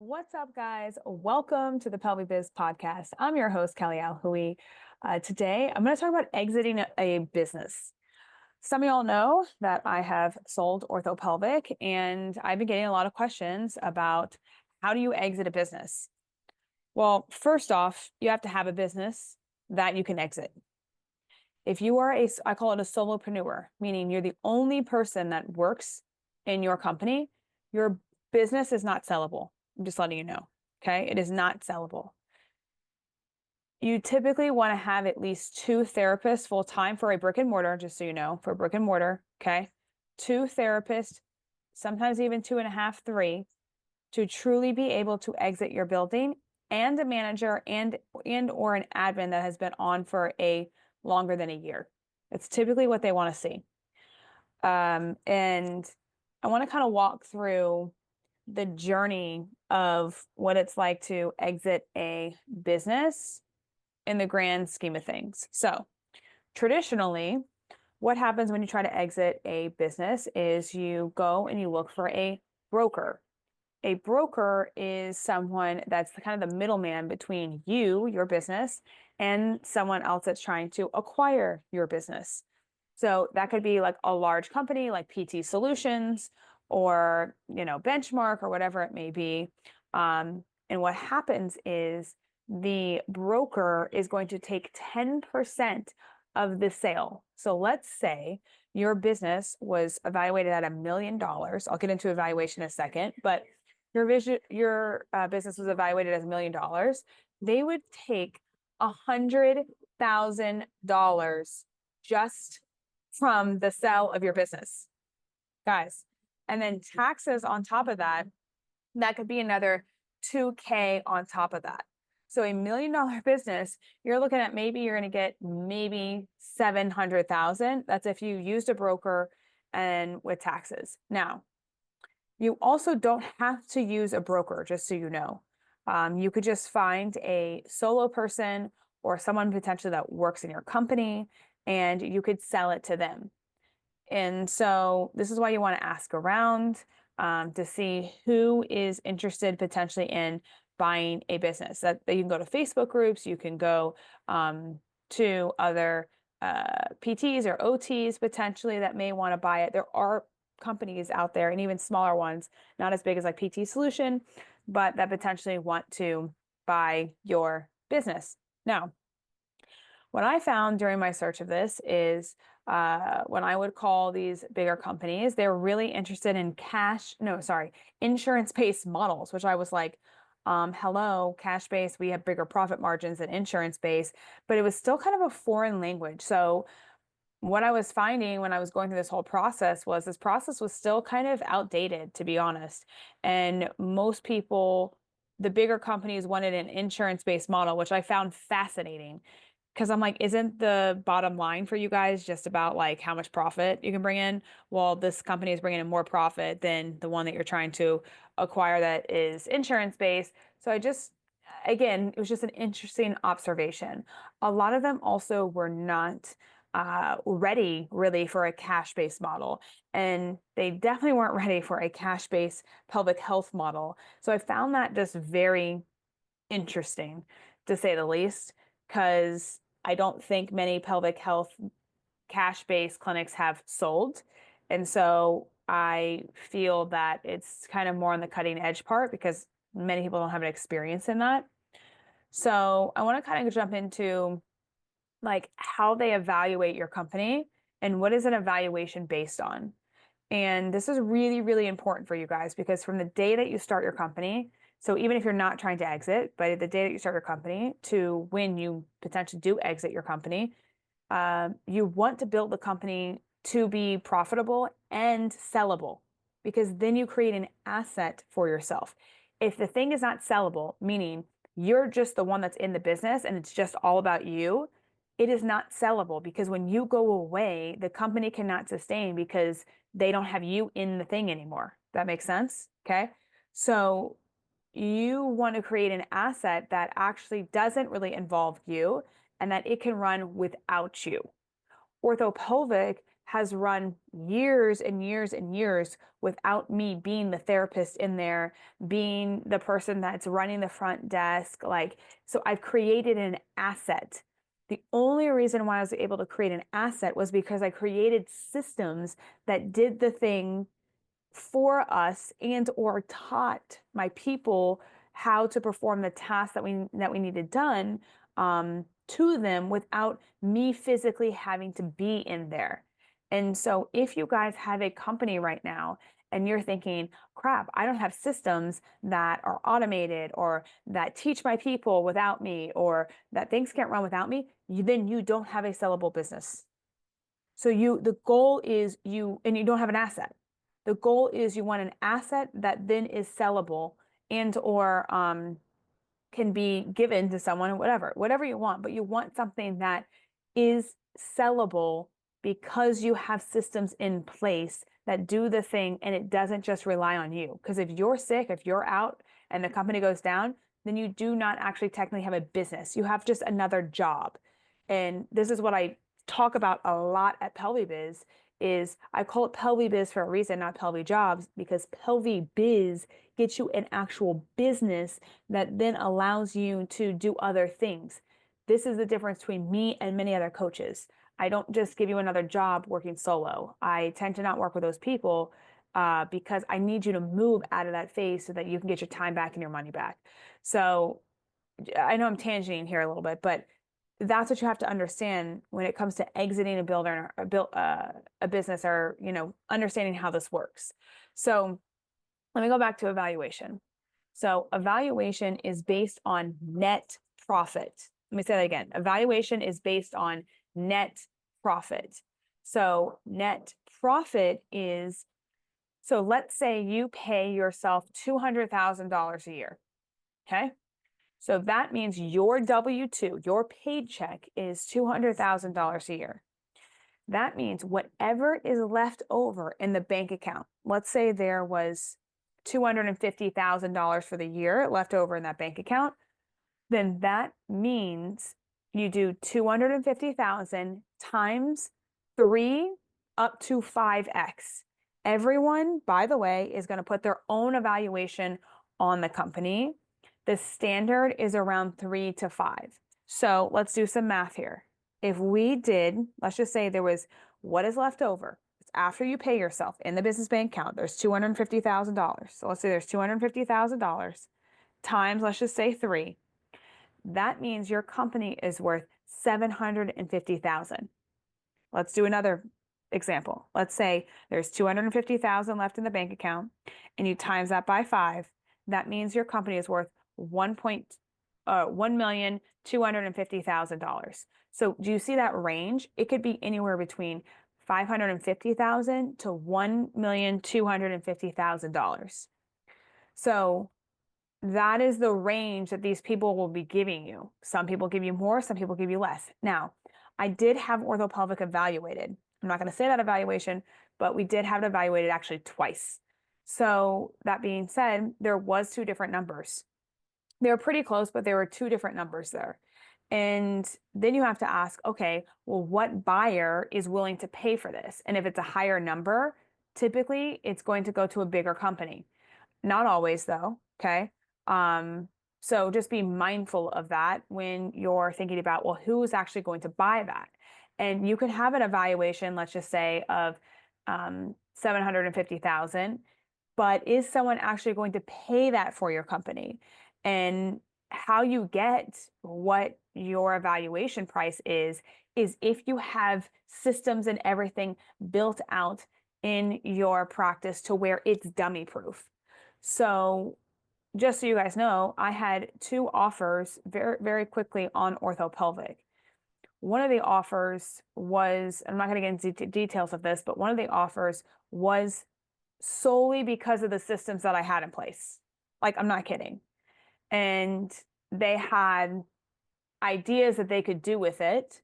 What's up, guys? Welcome to the Pelvic Biz podcast. I'm your host, Kelly Alhui. Today, I'm going to talk about exiting a business. Some of y'all know that I have sold orthopelvic, and I've been getting a lot of questions about how do you exit a business? Well, first off, you have to have a business that you can exit. If you are I call it a solopreneur, meaning you're the only person that works in your company, your business is not sellable. I'm just letting you know. Okay. It is not sellable. You typically want to have at least two therapists full time for a brick and mortar, just so you know, for brick and mortar. Okay. Two therapists, sometimes even two and a half, three, to truly be able to exit your building, and a manager and or an admin that has been on for a longer than a year. It's typically what they want to see. And I want to kind of walk through the journey of what it's like to exit a business in the grand scheme of things. So traditionally, what happens when you try to exit a business is you go and you look for a broker. A broker is someone that's kind of the middleman between you, your business, and someone else that's trying to acquire your business. So that could be like a large company like PT Solutions or, Benchmark or whatever it may be. And what happens is the broker is going to take 10% of the sale. So let's say your business was evaluated at $1 million. I'll get into evaluation in a second, but your business was evaluated as $1 million. They would take $100,000 just from the sale of your business, guys. And then taxes on top of that, that could be another 2K on top of that. So $1 million business, you're looking at maybe you're going to get maybe 700,000. That's if you used a broker and with taxes. Now, you also don't have to use a broker, just so you know. You could just find a solo person or someone potentially that works in your company, and you could sell it to them. And so this is why you want to ask around to see who is interested potentially in buying a business. That you can go to Facebook groups, you can go to other PTs or OTs potentially that may want to buy it. There are companies out there and even smaller ones, not as big as like PT Solution, but that potentially want to buy your business. Now, what I found during my search of this is when I would call these bigger companies, they're really interested in insurance-based models, which I was like, hello, cash-based, we have bigger profit margins than insurance-based, but it was still kind of a foreign language. So what I was finding when I was going through this whole process was this process was still kind of outdated, to be honest. And most people, the bigger companies wanted an insurance-based model, which I found fascinating. Because I'm like, isn't the bottom line for you guys just about like how much profit you can bring in? Well, this company is bringing in more profit than the one that you're trying to acquire that is insurance based. So again, it was just an interesting observation. A lot of them also were not ready really for a cash-based model. And they definitely weren't ready for a cash-based pelvic health model. So I found that just very interesting, to say the least, because I don't think many pelvic health cash-based clinics have sold. And so I feel that it's kind of more on the cutting edge part because many people don't have an experience in that. So I want to kind of jump into like how they evaluate your company and what is an evaluation based on. And this is really, really important for you guys because from the day that you start your company, so even if you're not trying to exit, but the day that you start your company to when you potentially do exit your company, you want to build the company to be profitable and sellable because then you create an asset for yourself. If the thing is not sellable, meaning you're just the one that's in the business and it's just all about you, it is not sellable because when you go away, the company cannot sustain because they don't have you in the thing anymore. That makes sense? Okay. So you want to create an asset that actually doesn't really involve you and that it can run without you. Orthopelvic has run years and years and years without me being the therapist in there, being the person that's running the front desk. Like, so I've created an asset. The only reason why I was able to create an asset was because I created systems that did the thing for us and or taught my people how to perform the tasks that we needed done to them without me physically having to be in there. And so if you guys have a company right now and you're thinking, crap, I don't have systems that are automated or that teach my people without me or that things can't run without me, then you don't have a sellable business. So the goal is and you don't have an asset. The goal is you want an asset that then is sellable and or can be given to someone, whatever you want, but you want something that is sellable because you have systems in place that do the thing and it doesn't just rely on you. Because if you're sick, if you're out and the company goes down, then you do not actually technically have a business. You have just another job. And this is what I talk about a lot at PelviBiz is I call it PelviBiz for a reason, not Pelvi Jobs, because PelviBiz gets you an actual business that then allows you to do other things. This is the difference between me and many other coaches. I don't just give you another job working solo. I tend to not work with those people because I need you to move out of that phase so that you can get your time back and your money back. So I know I'm tangenting here a little bit, but that's what you have to understand when it comes to exiting a business or, understanding how this works. So let me go back to evaluation. So evaluation is based on net profit. Let me say that again. Evaluation is based on net profit. So net profit is, so let's say you pay yourself $200,000 a year. Okay. So that means your W-2, your paycheck is $200,000 a year. That means whatever is left over in the bank account, let's say there was $250,000 for the year left over in that bank account, then that means you do 250,000 times 3 up to 5x. Everyone, by the way, is going to put their own evaluation on the company. The standard is around 3 to 5. So let's do some math here. If we did, let's just say there was what is left over. It's after you pay yourself in the business bank account, there's $250,000. So let's say there's $250,000 times, let's just say 3. That means your company is worth $750,000. Let's do another example. Let's say there's $250,000 left in the bank account and you times that by 5. That means your company is worth $1,250,000. So do you see that range? It could be anywhere between $550,000 to $1,250,000. So that is the range that these people will be giving you. Some people give you more, some people give you less. Now, I did have orthopelvic evaluated. I'm not going to say that evaluation, but we did have it evaluated actually twice. So that being said, there was 2 different numbers. They were pretty close, but there were 2 different numbers there. And then you have to ask, okay, well, what buyer is willing to pay for this? And if it's a higher number, typically it's going to go to a bigger company. Not always though, okay? So just be mindful of that when you're thinking about, well, who's actually going to buy that? And you could have an evaluation, let's just say, of 750,000, but is someone actually going to pay that for your company? And how you get what your evaluation price is if you have systems and everything built out in your practice to where it's dummy proof. So just so you guys know, I had 2 offers very, very quickly on orthopelvic. One of the offers was, I'm not going to get into details of this, but one of the offers was solely because of the systems that I had in place. Like, I'm not kidding. And they had ideas that they could do with it.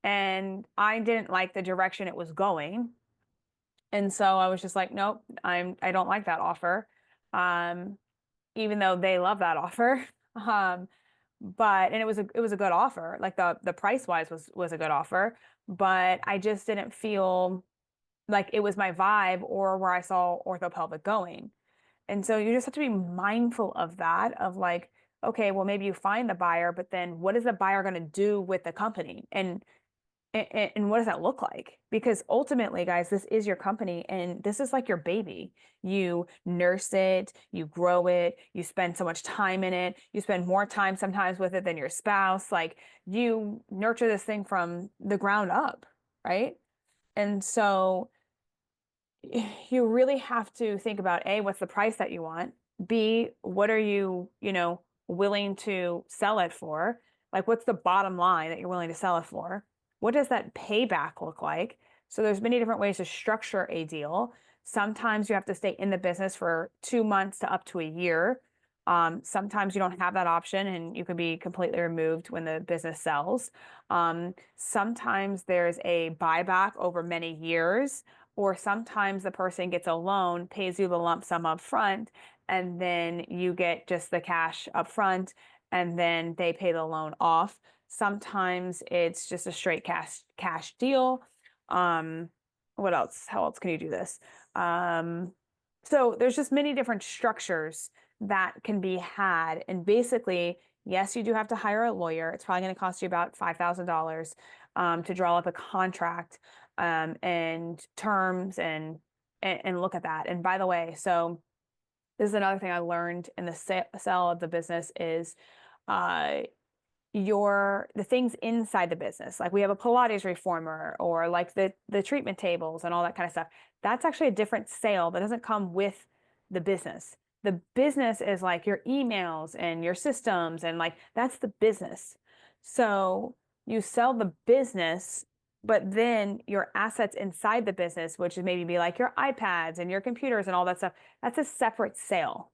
And I didn't like the direction it was going. And so I was just like, nope, I don't like that offer. Even though they love that offer. but, and it was a good offer. Like the price wise was a good offer, but I just didn't feel like it was my vibe or where I saw orthopelvic going. And so you just have to be mindful of that, of like, okay, well, maybe you find the buyer, but then what is the buyer going to do with the company? And what does that look like? Because ultimately, guys, this is your company and this is like your baby. You nurse it, you grow it, you spend so much time in it, you spend more time sometimes with it than your spouse. Like you nurture this thing from the ground up, right? And so you really have to think about A, what's the price that you want? B, what are you, willing to sell it for? Like, what's the bottom line that you're willing to sell it for? What does that payback look like? So there's many different ways to structure a deal. Sometimes you have to stay in the business for 2 months to up to a year. Sometimes you don't have that option and you can be completely removed when the business sells. Sometimes there's a buyback over many years, or sometimes the person gets a loan, pays you the lump sum up front, and then you get just the cash up front, and then they pay the loan off. Sometimes it's just a straight cash deal. Um, what else? How else can you do this? Um, so there's just many different structures that can be had. And basically, yes, you do have to hire a lawyer. It's probably going to cost you about $5,000 to draw up a contract and terms and look at that. And by the way, so this is another thing I learned in the sale of the business is uh, the things inside the business. Like we have a Pilates reformer or like the treatment tables and all that kind of stuff. That's actually a different sale that doesn't come with the business. The business is like your emails and your systems and like that's the business. So you sell the business, but then your assets inside the business, which is maybe be like your iPads and your computers and all that stuff, that's a separate sale.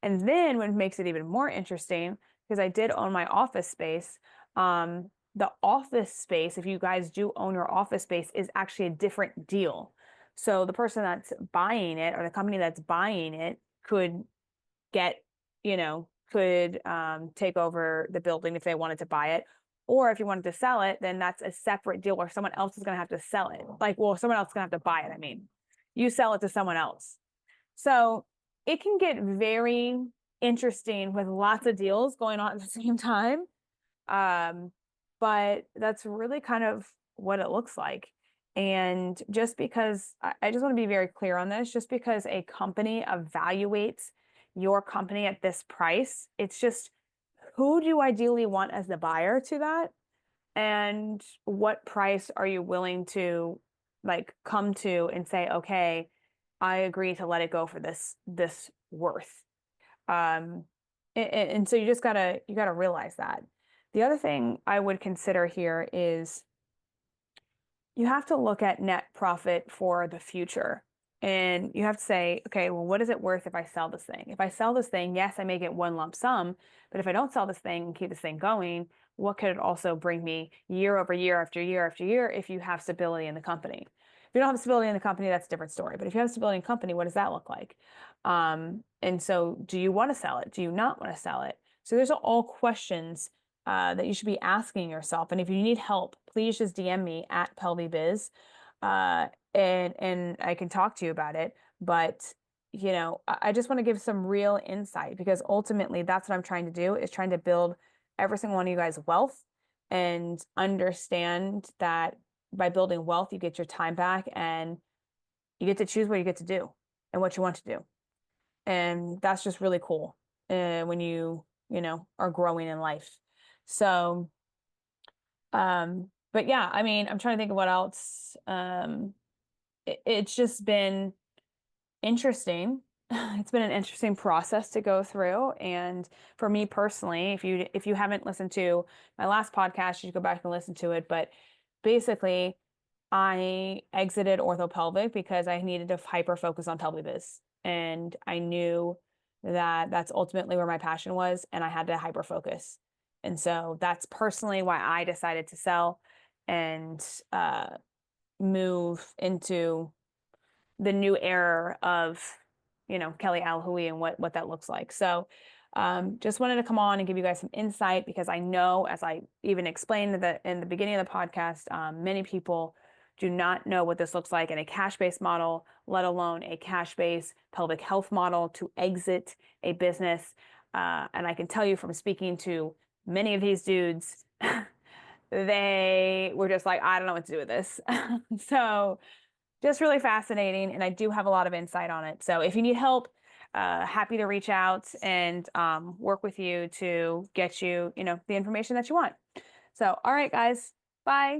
And then what makes it even more interesting, because I did own my office space, the office space, if you guys do own your office space, is actually a different deal. So the person that's buying it or the company that's buying it could get, could take over the building if they wanted to buy it. Or if you wanted to sell it, then that's a separate deal where someone else is going to have to sell it. Like, well, someone else is going to have to buy it. I mean, you sell it to someone else. So it can get very interesting with lots of deals going on at the same time. Um, but that's really kind of what it looks like. And just because I just want to be very clear on this, just because a company evaluates your company at this price, it's just who do you ideally want as the buyer to that? And what price are you willing to like come to and say, okay, I agree to let it go for this worth. Um, and so you gotta realize that. The other thing I would consider here is you have to look at net profit for the future. And you have to say, okay, well, what is it worth if I sell this thing? If I sell this thing, yes, I may get one lump sum, but if I don't sell this thing and keep this thing going, what could it also bring me year over year after year after year if you have stability in the company? If you don't have stability in the company, that's a different story. But if you have stability in the company, what does that look like? And so do you want to sell it? Do you not want to sell it? So there's all questions that you should be asking yourself. And if you need help, please just DM me at PelviBiz, and I can talk to you about it. But I just want to give some real insight because ultimately that's what I'm trying to do is trying to build every single one of you guys wealth and understand that by building wealth, you get your time back and you get to choose what you get to do and what you want to do. And that's just really cool when you are growing in life. So, but yeah, I mean, I'm trying to think of what else. It's just been interesting. It's been an interesting process to go through. And for me personally, if you haven't listened to my last podcast, you should go back and listen to it. But basically, I exited orthopelvic because I needed to hyper focus on pelvic and I knew that that's ultimately where my passion was, and I had to hyper focus. And so that's personally why I decided to sell and move into the new era of, Kelly Alhui and what that looks like. So Just wanted to come on and give you guys some insight because I know, as I even explained in the beginning of the podcast, many people do not know what this looks like in a cash-based model, let alone a cash-based pelvic health model to exit a business. And I can tell you from speaking to many of these dudes, they were just like, I don't know what to do with this. So just really fascinating. And I do have a lot of insight on it. So if you need help, happy to reach out and work with you to get you, the information that you want. So, all right, guys, bye.